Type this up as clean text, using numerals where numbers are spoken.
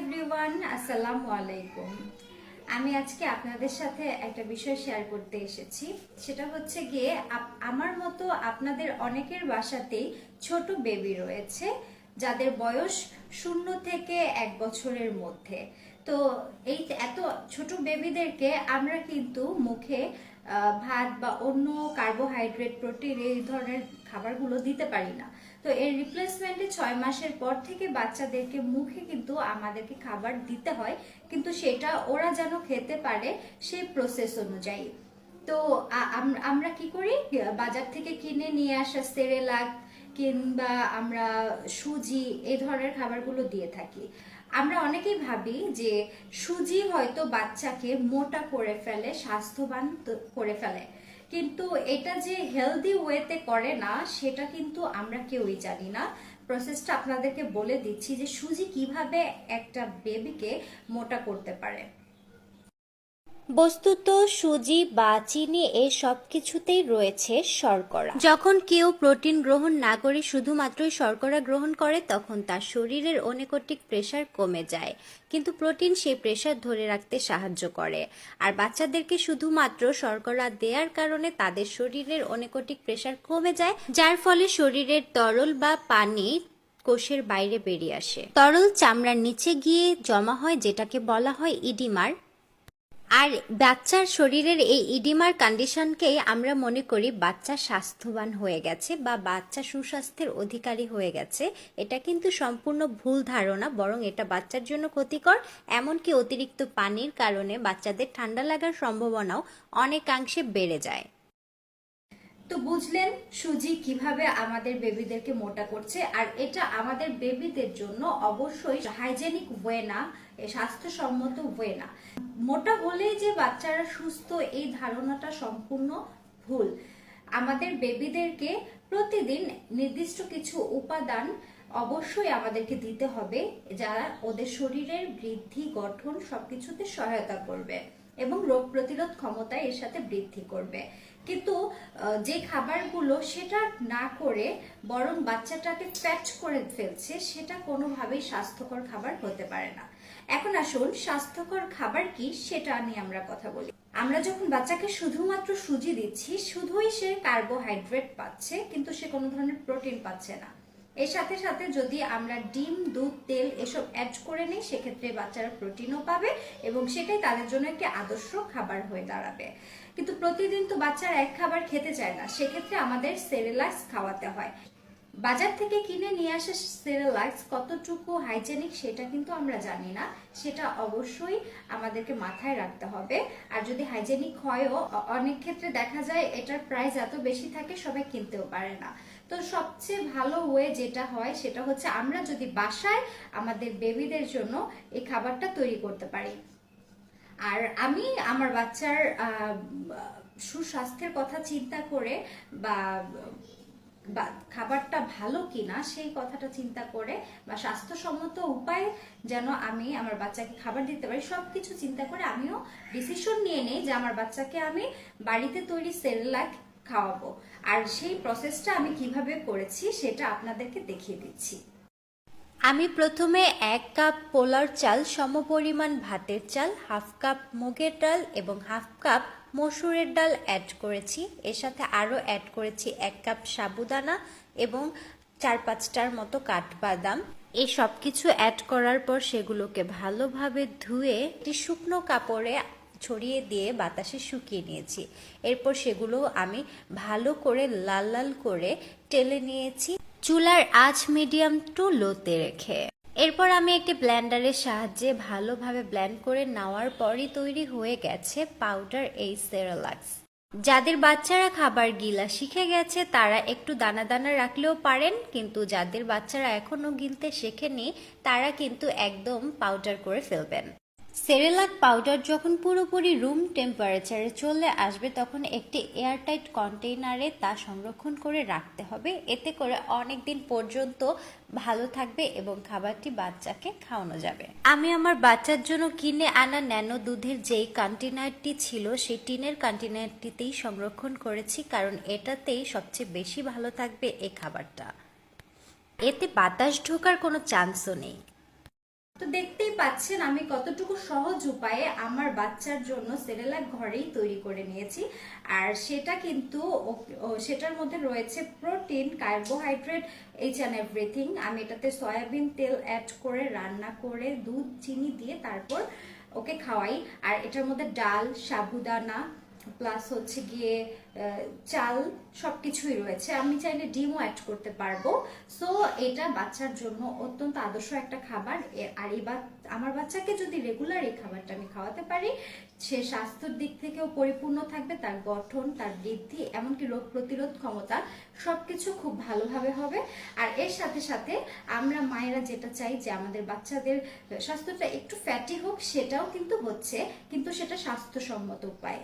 Everyone, আসসালামু আলাইকুম। আমি আজকে আপনাদের সাথে একটা বিষয় শেয়ার করতে এসেছি। সেটা হচ্ছে গিয়ে আমার মতো আপনাদের অনেকের বাসাতেই ছোট বেবি রয়েছে যাদের বয়স 0 থেকে 1 বছরের মধ্যে। তো এই এত ছোট বেবিদেরকে আমরা কিন্তু মুখে ভাত বা অন্য কার্বোহাইড্রেট, প্রোটিন এই ধরনের খাবারগুলো দিতে পারি না। তো এর রিপ্লেসমেন্টে 6 মাসের পর থেকে বাচ্চাদেরকে মুখে কিন্তু আমাদেরকে খাবার দিতে হয়, কিন্তু সেটা ওরা যেন খেতে পারে সেই প্রসেস অনুযায়ী। তো আমরা কি করি, বাজার থেকে কিনে নিয়ে আসা সেরেলাক কিংবা আমরা সুজি এই ধরনের খাবারগুলো দিয়ে থাকি। আমরা অনেকেই ভাবি যে সুজি হয়তো বাচ্চাকে মোটা করে ফেলে, স্বাস্থ্যবান করে ফেলে, কিন্তু এটা যে হেলদি ওয়েতে করে না সেটা কিন্তু আমরা কেউই জানি না। প্রসেসটা আপনাদেরকে বলে দিচ্ছি যে সুজি কিভাবে একটা বেবিকে মোটা করতে পারে। বস্তুত সুজি বা চিনি এই সব কিছুতেই রয়েছে শর্করা। যখন কেউ প্রোটিন গ্রহণ না করে শুধুমাত্রই শর্করা গ্রহণ করে তখন তার শরীরের অনেকটিক প্রেসার কমে যায়, কিন্তু প্রোটিন সেই প্রেসার ধরে রাখতে সাহায্য করে। আর বাচ্চাদেরকে শুধুমাত্র শর্করা দেওয়ার কারণে তাদের শরীরের অনেকটিক প্রেসার কমে যায়, যার ফলে শরীরের তরল বা পানি কোষের বাইরে বেরিয়ে আসে। তরল চামড়ার নিচে গিয়ে জমা হয়, যেটাকে বলা হয় ইডিমার। আর বাচ্চার শরীরের এই ইডিমার কন্ডিশনকেই আমরা মনে করি বাচ্চা স্বাস্থ্যবান হয়ে গেছে বা বাচ্চা সুস্বাস্থ্যের অধিকারী হয়ে গেছে। এটা কিন্তু সম্পূর্ণ ভুল ধারণা, বরং এটা বাচ্চার জন্য ক্ষতিকর। এমনকি অতিরিক্ত পানির কারণে বাচ্চাদের ঠান্ডা লাগার সম্ভাবনাও অনেকাংশে বেড়ে যায়। তো বুঝলেন সুজি কিভাবে আমাদের বেবিদেরকে মোটা করছে। আর এটা আমাদের বেবিদের জন্য অবশ্যই হাইজেনিক ওয়ে না, স্বাস্থ্যসম্মত ওয়ে না। মোটা হলেই যে বাচ্চারা সুস্থ এই ধারণাটা সম্পূর্ণ ভুল। আমাদের বেবিদেরকে প্রতিদিন নির্দিষ্ট কিছু উপাদান অবশ্যই আমাদেরকে দিতে হবে, যারা ওদের শরীরের বৃদ্ধি, গঠন সবকিছুতে সহায়তা করবে এবং রোগ প্রতিরোধ ক্ষমতা এর সাথে বৃদ্ধি করবে। কিন্তু যে খাবারগুলো সেটা না করে বরং বাচ্চাটাকে ফ্যাট করে ফেলছে, সেটা কোনোভাবেই স্বাস্থ্যকর খাবার হতে পারে না। এখন আসুন স্বাস্থ্যকর খাবার কি সেটা নিয়ে আমরা কথা বলি। আমরা যখন বাচ্চাকে শুধুমাত্র সুজি দিচ্ছি, শুধুই সে কার্বোহাইড্রেট পাচ্ছে, কিন্তু সে কোনো ধরনের প্রোটিন পাচ্ছে না। এর সাথে সাথে যদি আমরা ডিম, দুধ, তেল এসব অ্যাড করে নিই, সেক্ষেত্রে বাচ্চারা প্রোটিনও পাবে এবং সেটাই তাদের জন্য একটি আদর্শ খাবার হয়ে দাঁড়াবে। কিন্তু প্রতিদিন তো বাচ্চারা এক খাবার খেতে চায় না, সেক্ষেত্রে আমাদের সেরেলাক্স খাওয়াতে হয়। বাজার থেকে কিনে নিয়ে আসা সেরেলাক্স কতটুকু হাইজেনিক সেটা কিন্তু আমরা জানি না, সেটা অবশ্যই আমাদেরকে মাথায় রাখতে হবে। আর যদি হাইজেনিক হয়ও, অনেক ক্ষেত্রে দেখা যায় এটার প্রাইস এত বেশি থাকে সবাই কিনতেও পারে না। তো সবচেয়ে ভালো ওয়ে যেটা হয় সেটা হচ্ছে আমরা যদি বাসায় আমাদের বেবিদের জন্য এই খাবারটা তৈরি করতে পারি। আর আমি আমার বাচ্চার সুস্বাস্থ্যের কথা চিন্তা করে বা খাবারটা ভালো কিনা সেই কথাটা চিন্তা করে বা স্বাস্থ্যসম্মত উপায়ে যেন আমি আমার বাচ্চাকে খাবার দিতে পারি, সবকিছু চিন্তা করে আমিও ডিসিশন নিয়ে নেই যে আমার বাচ্চাকে আমি বাড়িতে তৈরি সেরেলাক খাওয়াবো। আর সেই প্রসেসটা আমি কিভাবে করেছি সেটা আপনাদেরকে দেখিয়ে দিচ্ছি। আমি প্রথমে 1 কাপ পোলার চাল, সমপরিমাণ ভাতের চাল, হাফ কাপ মুগের ডাল এবং হাফ কাপ মসুরের ডাল অ্যাড করেছি। এর সাথে আরও অ্যাড করেছি 1 কাপ সাবুদানা এবং 4-5টার মতো কাঠবাদাম। এই সব কিছু অ্যাড করার পর সেগুলোকে ভালোভাবে ধুয়ে একটি শুকনো কাপড়ে ছড়িয়ে দিয়ে বাতাসে শুকিয়ে নিয়েছি। এরপর সেগুলো আমি ভালো করে লাল লাল করে টেলে নিয়েছি, চুলার আঁচ মিডিয়াম টু লোতে রেখে। এরপর আমি একটি ব্লেন্ডারের সাহায্যে ভালোভাবে ব্লেন্ড করে নেওয়ার পরই তৈরি হয়ে গেছে পাউডার এই সেরেলাক্স। যাদের বাচ্চারা খাবার গিলা শিখে গেছে তারা একটু দানা দানা রাখলেও পারেন, কিন্তু যাদের বাচ্চারা এখনো গিলতে শেখেনি তারা কিন্তু একদম পাউডার করে ফেলবেন। সেরেলাক পাউডার যখন পুরোপুরি রুম টেম্পারেচারে চলে আসবে তখন একটি এয়ারটাইট কন্টেইনারে তা সংরক্ষণ করে রাখতে হবে। এতে করে অনেক দিন পর্যন্ত ভালো থাকবে এবং খাবারটি বাচ্চাকে খাওয়ানো যাবে। আমি আমার বাচ্চার জন্য কিনে আনা ন্যানো দুধের যেই কন্টেইনারটি ছিল সেই টিনের কন্টেইনারটিতেই সংরক্ষণ করেছি, কারণ এটাতেই সবচেয়ে বেশি ভালো থাকবে এই খাবারটা। এতে বাতাস ঢোকার কোনো চান্সও নেই। তো দেখতেই পাচ্ছেন আমি কতটুকু সহজ উপায়ে আমার বাচ্চার জন্য সেরেলাক ঘরেই তৈরি করে নিয়েছি। আর সেটা কিন্তু সেটার মধ্যে রয়েছে protein, carbohydrate, H and everything. আমি এটাতে সয়াবিন তেল অ্যাড করে রান্না করে দুধ চিনি দিয়ে তারপর ওকে খাওয়াই। আর এটার মধ্যে ডাল, সাবুদানা প্লাস হচ্ছে গিয়ে চাল সবকিছুই রয়েছে। আমি চাইলে ডিমও অ্যাড করতে পারবো। সো এটা বাচ্চার জন্য অত্যন্ত আদর্শ একটা খাবার। আর আমার বাচ্চাকে যদি রেগুলার এই খাবারটা আমি খাওয়াতে পারি, সে স্বাস্থ্যের দিক থেকেও পরিপূর্ণ থাকবে, তার গঠন, তার বৃদ্ধি, এমনকি রোগ প্রতিরোধ ক্ষমতা সবকিছু খুব ভালোভাবে হবে। আর এর সাথে সাথে আমরা মায়েরা যেটা চাই যে আমাদের বাচ্চাদের স্বাস্থ্যটা একটু ফ্যাটি হোক, সেটাও কিন্তু হচ্ছে, কিন্তু সেটা স্বাস্থ্যসম্মত উপায়ে।